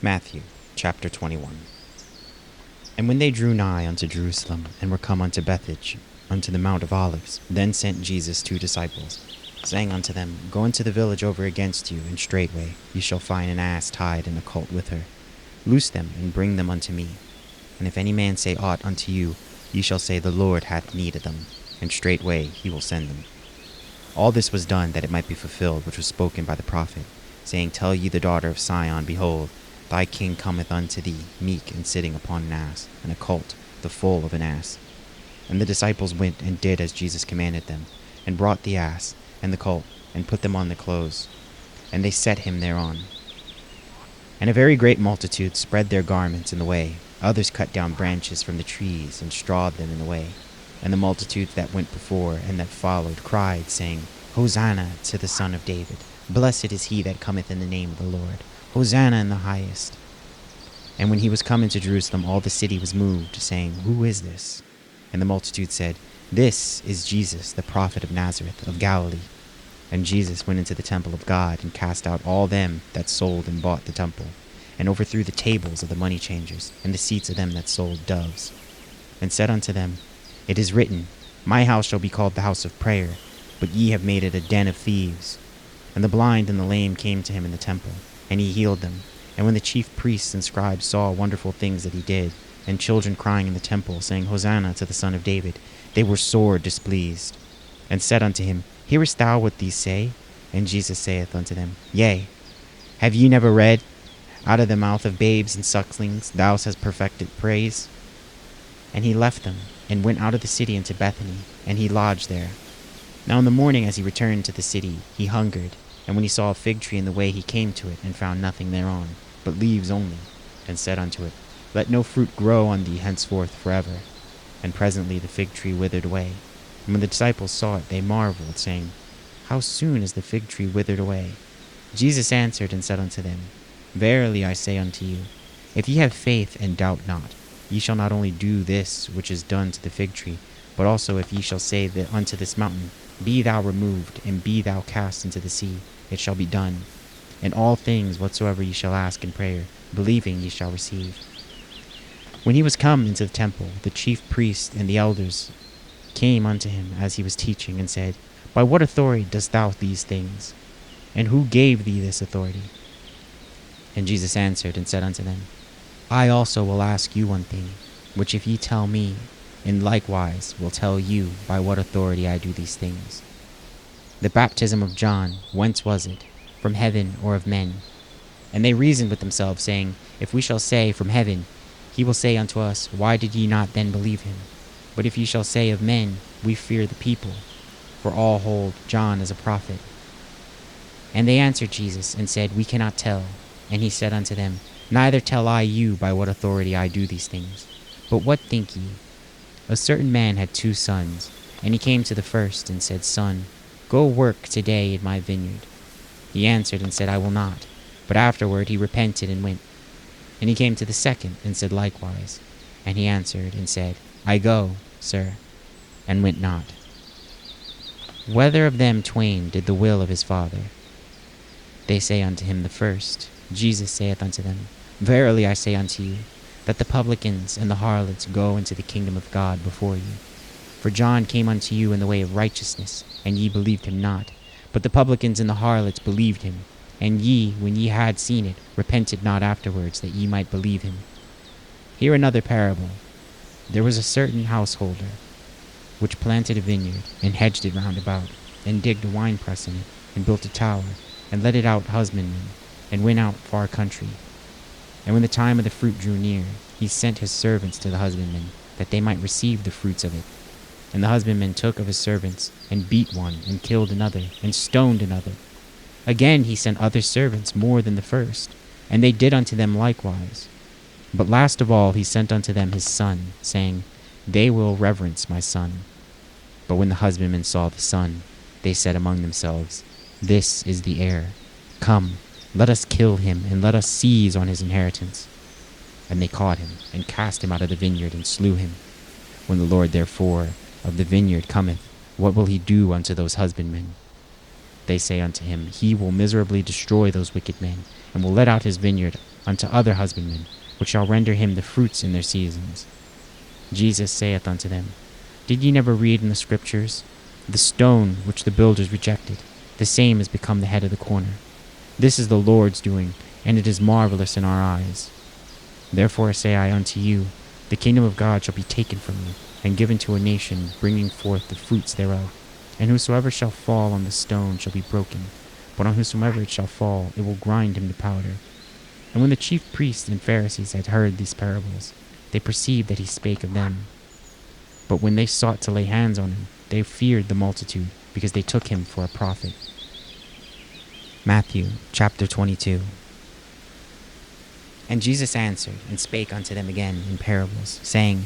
Matthew chapter 21. And when they drew nigh unto Jerusalem, and were come unto Bethphage, unto the Mount of Olives, then sent Jesus 2 disciples, saying unto them, Go into the village over against you, and straightway ye shall find an ass tied and a colt with her. Loose them, and bring them unto me. And if any man say aught unto you, ye shall say, The Lord hath need of them, and straightway he will send them. All this was done that it might be fulfilled which was spoken by the prophet, saying, Tell ye the daughter of Sion, Behold, thy king cometh unto thee, meek, and sitting upon an ass, and a colt, the foal of an ass. And the disciples went and did as Jesus commanded them, and brought the ass and the colt, and put them on the clothes, and they set him thereon. And a very great multitude spread their garments in the way. Others cut down branches from the trees, and strawed them in the way. And the multitude that went before and that followed cried, saying, Hosanna to the Son of David. Blessed is he that cometh in the name of the Lord. Hosanna in the highest. And when he was come into Jerusalem, all the city was moved, saying, Who is this? And the multitude said, This is Jesus, the prophet of Nazareth of Galilee. And Jesus went into the temple of God, and cast out all them that sold and bought the temple, and overthrew the tables of the money changers, and the seats of them that sold doves, and said unto them, It is written, My house shall be called the house of prayer, but ye have made it a den of thieves. And the blind and the lame came to him in the temple, and he healed them. And when the chief priests and scribes saw wonderful things that he did, and children crying in the temple, saying, Hosanna to the Son of David, they were sore displeased, and said unto him, Hearest thou what these say? And Jesus saith unto them, Yea. Have ye never read, Out of the mouth of babes and sucklings thou hast perfected praise? And he left them, and went out of the city into Bethany, and he lodged there. Now in the morning as he returned to the city, he hungered. And when he saw a fig tree in the way, he came to it, and found nothing thereon, but leaves only, and said unto it, Let no fruit grow on thee henceforth forever. And presently the fig tree withered away. And when the disciples saw it, they marveled, saying, How soon is the fig tree withered away? Jesus answered and said unto them, Verily I say unto you, if ye have faith and doubt not, ye shall not only do this which is done to the fig tree, but also if ye shall say that unto this mountain, Be thou removed, and be thou cast into the sea, it shall be done. And all things whatsoever ye shall ask in prayer, believing ye shall receive. When he was come into the temple, the chief priests and the elders came unto him as he was teaching, and said, By what authority dost thou these things? And who gave thee this authority? And Jesus answered and said unto them, I also will ask you one thing, which if ye tell me, in likewise will tell you by what authority I do these things. The baptism of John, whence was it? From heaven or of men? And they reasoned with themselves, saying, If we shall say, From heaven, he will say unto us, Why did ye not then believe him? But if ye shall say of men, We fear the people, for all hold John as a prophet. And they answered Jesus, and said, We cannot tell. And he said unto them, Neither tell I you by what authority I do these things. But what think ye? A certain man had 2 sons, and he came to the first, and said, Son, go work today in my vineyard. He answered and said, I will not. But afterward he repented and went. And he came to the second, and said likewise. And he answered and said, I go, sir, and went not. Whether of them twain did the will of his father? They say unto him, the first. Jesus saith unto them, Verily I say unto you, that the publicans and the harlots go into the kingdom of God before you. For John came unto you in the way of righteousness, and ye believed him not. But the publicans and the harlots believed him. And ye, when ye had seen it, repented not afterwards, that ye might believe him. Hear another parable. There was a certain householder, which planted a vineyard, and hedged it round about, and digged a winepress in it, and built a tower, and let it out husbandmen, and went out far country. And when the time of the fruit drew near, he sent his servants to the husbandmen, that they might receive the fruits of it. And the husbandman took of his servants, and beat one, and killed another, and stoned another. Again he sent other servants more than the first, and they did unto them likewise. But last of all he sent unto them his son, saying, They will reverence my son. But when the husbandmen saw the son, they said among themselves, This is the heir. Come, let us kill him, and let us seize on his inheritance. And they caught him, and cast him out of the vineyard, and slew him. When the Lord therefore of the vineyard cometh, what will he do unto those husbandmen? They say unto him, He will miserably destroy those wicked men, and will let out his vineyard unto other husbandmen, which shall render him the fruits in their seasons. Jesus saith unto them, Did ye never read in the Scriptures, The stone which the builders rejected, the same is become the head of the corner. This is the Lord's doing, and it is marvelous in our eyes. Therefore say I unto you, the kingdom of God shall be taken from you, and given to a nation, bringing forth the fruits thereof. And whosoever shall fall on the stone shall be broken, but on whosoever it shall fall, it will grind him to powder. And when the chief priests and Pharisees had heard these parables, they perceived that he spake of them. But when they sought to lay hands on him, they feared the multitude, because they took him for a prophet. Matthew chapter 22. And Jesus answered and spake unto them again in parables, saying,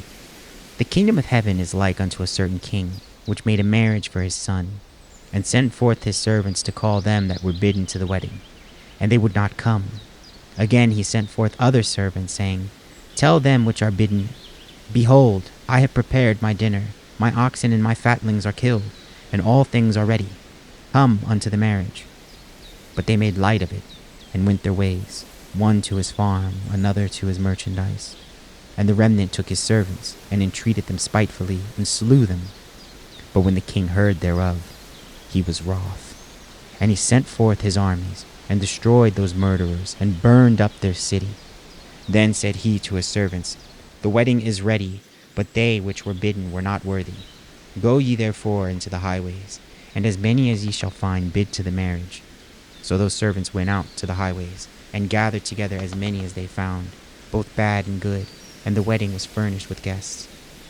The kingdom of heaven is like unto a certain king, which made a marriage for his son, and sent forth his servants to call them that were bidden to the wedding, and they would not come. Again he sent forth other servants, saying, Tell them which are bidden, Behold, I have prepared my dinner, my oxen and my fatlings are killed, and all things are ready. Come unto the marriage. But they made light of it, and went their ways, one to his farm, another to his merchandise. And the remnant took his servants, and entreated them spitefully, and slew them. But when the king heard thereof, he was wroth. And he sent forth his armies, and destroyed those murderers, and burned up their city. Then said he to his servants, The wedding is ready, but they which were bidden were not worthy. Go ye therefore into the highways, and as many as ye shall find bid to the marriage. So those servants went out to the highways, and gathered together as many as they found, both bad and good, and the wedding was furnished with guests.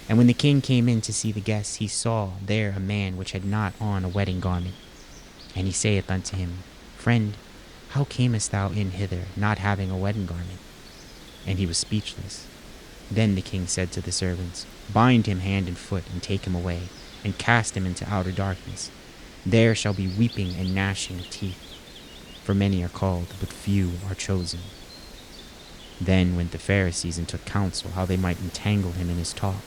And when the king came in to see the guests, he saw there a man which had not on a wedding garment. And he saith unto him, Friend, how camest thou in hither, not having a wedding garment? And he was speechless. Then the king said to the servants, Bind him hand and foot, and take him away, and cast him into outer darkness. There shall be weeping and gnashing of teeth. For many are called, but few are chosen. Then went the Pharisees and took counsel how they might entangle him in his talk.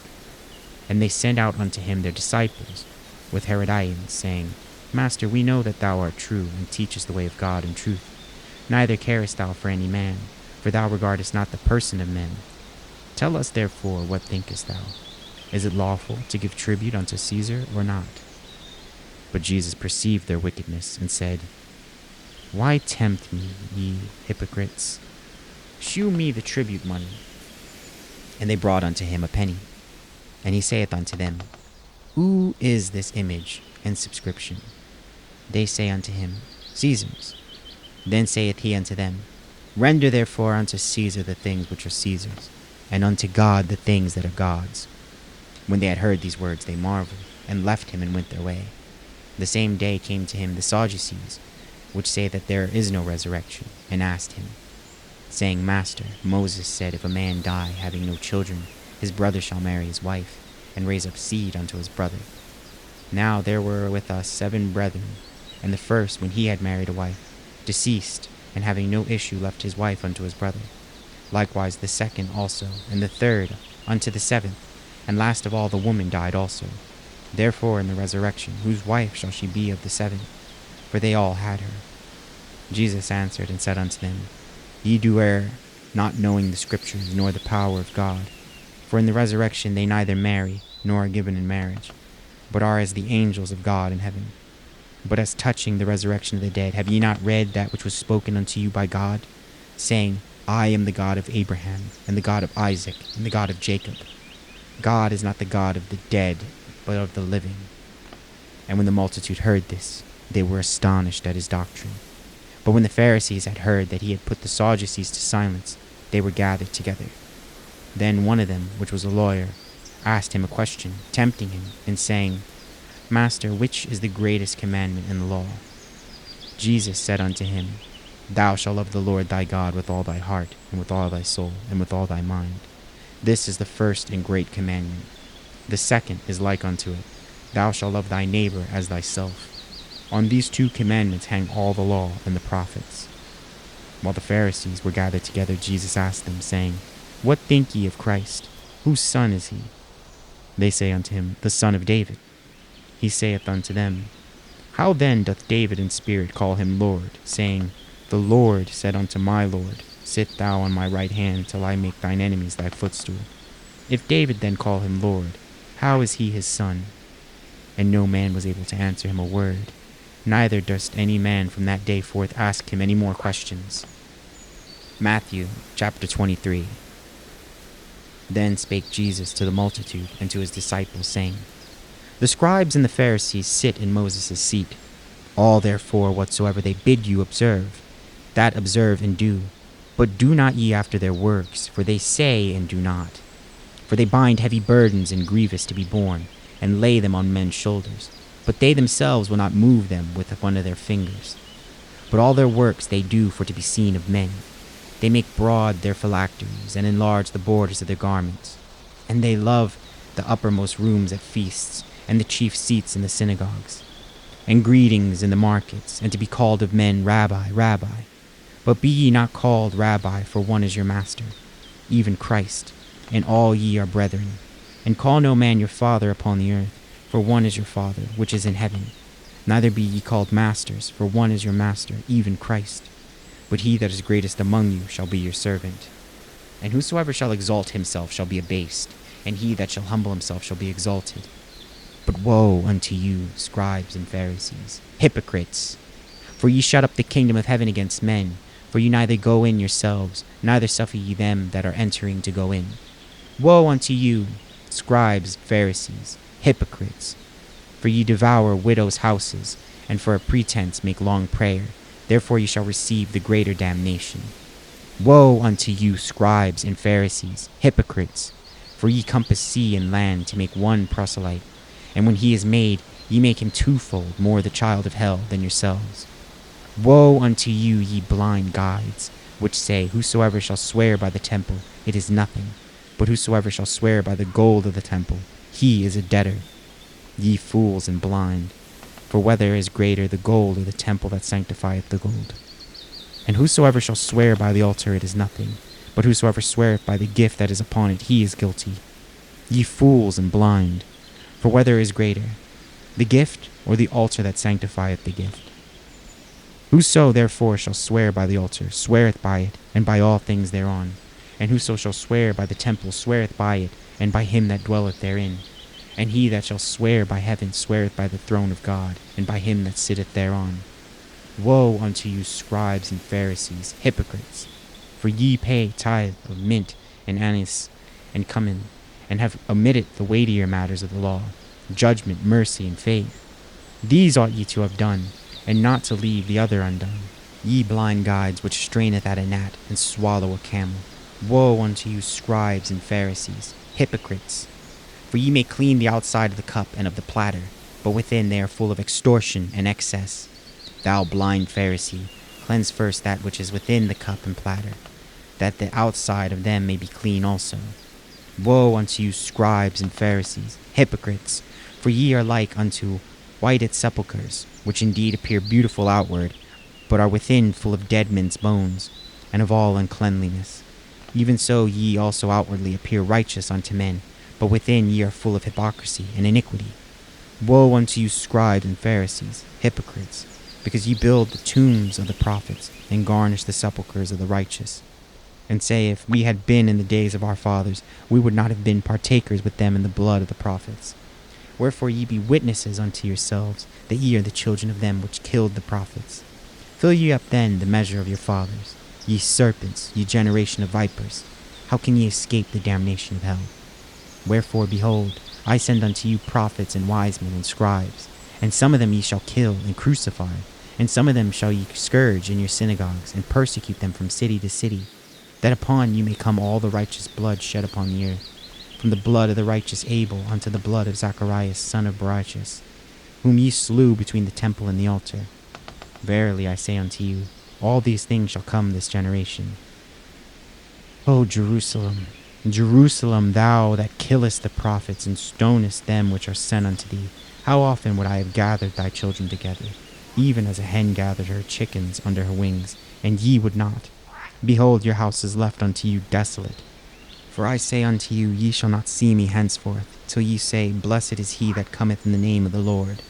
And they sent out unto him their disciples with Herodians, saying, Master, we know that thou art true, and teachest the way of God in truth. Neither carest thou for any man, for thou regardest not the person of men. Tell us therefore, what thinkest thou? Is it lawful to give tribute unto Caesar, or not? But Jesus perceived their wickedness, and said, Why tempt me, ye hypocrites? Shew me the tribute money. And they brought unto him a penny. And he saith unto them, Who is this image and subscription? They say unto him, Caesar's. Then saith he unto them, Render therefore unto Caesar the things which are Caesar's, and unto God the things that are God's. When they had heard these words, they marveled, and left him and went their way. The same day came to him the Sadducees, which say that there is no resurrection, and asked him, saying, Master, Moses said, If a man die, having no children, his brother shall marry his wife, and raise up seed unto his brother. Now there were with us 7 brethren, and the first, when he had married a wife, deceased, and having no issue left his wife unto his brother. Likewise the second also, and the third unto the 7th, and last of all the woman died also. Therefore in the resurrection, whose wife shall she be of the 7? For they all had her. Jesus answered and said unto them, Ye do err, not knowing the Scriptures, nor the power of God. For in the resurrection they neither marry, nor are given in marriage, but are as the angels of God in heaven. But as touching the resurrection of the dead, have ye not read that which was spoken unto you by God, saying, I am the God of Abraham, and the God of Isaac, and the God of Jacob. God is not the God of the dead, but of the living. And when the multitude heard this, they were astonished at his doctrine. But when the Pharisees had heard that he had put the Sadducees to silence, they were gathered together. Then one of them, which was a lawyer, asked him a question, tempting him, and saying, Master, which is the greatest commandment in the law? Jesus said unto him, Thou shalt love the Lord thy God with all thy heart, and with all thy soul, and with all thy mind. This is the first and great commandment. The second is like unto it, Thou shalt love thy neighbor as thyself. On these 2 commandments hang all the law and the prophets. While the Pharisees were gathered together, Jesus asked them, saying, What think ye of Christ? Whose son is he? They say unto him, The son of David. He saith unto them, How then doth David in spirit call him Lord, saying, The Lord said unto my Lord, Sit thou on my right hand till I make thine enemies thy footstool. If David then call him Lord, how is he his son? And no man was able to answer him a word, neither durst any man from that day forth ask him any more questions. Matthew chapter 23. Then spake Jesus to the multitude and to his disciples, saying, The scribes and the Pharisees sit in Moses' seat. All therefore whatsoever they bid you observe, that observe and do. But do not ye after their works, for they say and do not. For they bind heavy burdens and grievous to be borne, and lay them on men's shoulders. But they themselves will not move them with one of their fingers. But all their works they do for to be seen of men. They make broad their phylacteries, and enlarge the borders of their garments. And they love the uppermost rooms at feasts, and the chief seats in the synagogues, and greetings in the markets, and to be called of men, Rabbi, Rabbi. But be ye not called Rabbi, for one is your master, even Christ, and all ye are brethren. And call no man your father upon the earth, for one is your Father, which is in heaven. Neither be ye called masters, for one is your master, even Christ. But he that is greatest among you shall be your servant. And whosoever shall exalt himself shall be abased, and he that shall humble himself shall be exalted. But woe unto you, scribes and Pharisees, hypocrites! For ye shut up the kingdom of heaven against men, for ye neither go in yourselves, neither suffer ye them that are entering to go in. Woe unto you, scribes, Pharisees, hypocrites! For ye devour widows' houses, and for a pretense make long prayer. Therefore ye shall receive the greater damnation. Woe unto you, scribes and Pharisees, hypocrites! For ye compass sea and land to make one proselyte, and when he is made, ye make him twofold more the child of hell than yourselves. Woe unto you, ye blind guides, which say, Whosoever shall swear by the temple, it is nothing, but whosoever shall swear by the gold of the temple, he is a debtor. Ye fools and blind! For whether is greater, the gold or the temple that sanctifieth the gold? And whosoever shall swear by the altar, it is nothing, but whosoever sweareth by the gift that is upon it, he is guilty. Ye fools and blind! For whether is greater, the gift or the altar that sanctifieth the gift? Whoso therefore shall swear by the altar, sweareth by it, and by all things thereon. And whoso shall swear by the temple, sweareth by it, and by him that dwelleth therein. And he that shall swear by heaven sweareth by the throne of God, and by him that sitteth thereon. Woe unto you, scribes and Pharisees, hypocrites! For ye pay tithe of mint and anise and cumin, and have omitted the weightier matters of the law, judgment, mercy, and faith. These ought ye to have done, and not to leave the other undone. Ye blind guides, which straineth at a gnat, and swallow a camel. Woe unto you, scribes and Pharisees, hypocrites! For ye may clean the outside of the cup and of the platter, but within they are full of extortion and excess. Thou blind Pharisee, cleanse first that which is within the cup and platter, that the outside of them may be clean also. Woe unto you, scribes and Pharisees, hypocrites! For ye are like unto whited sepulchres, which indeed appear beautiful outward, but are within full of dead men's bones, and of all uncleanliness. Even so ye also outwardly appear righteous unto men, but within ye are full of hypocrisy and iniquity. Woe unto you, scribes and Pharisees, hypocrites! Because ye build the tombs of the prophets, and garnish the sepulchres of the righteous, and say, If we had been in the days of our fathers, we would not have been partakers with them in the blood of the prophets. Wherefore ye be witnesses unto yourselves, that ye are the children of them which killed the prophets. Fill ye up then the measure of your fathers. Ye serpents, ye generation of vipers, how can ye escape the damnation of hell? Wherefore, behold, I send unto you prophets and wise men and scribes, and some of them ye shall kill and crucify, and some of them shall ye scourge in your synagogues, and persecute them from city to city, that upon you may come all the righteous blood shed upon the earth, from the blood of the righteous Abel unto the blood of Zacharias son of Barachias, whom ye slew between the temple and the altar. Verily I say unto you, all these things shall come this generation. O Jerusalem, Jerusalem, thou that killest the prophets and stonest them which are sent unto thee, how often would I have gathered thy children together, even as a hen gathered her chickens under her wings, and ye would not. Behold, your house is left unto you desolate. For I say unto you, ye shall not see me henceforth, till ye say, Blessed is he that cometh in the name of the Lord.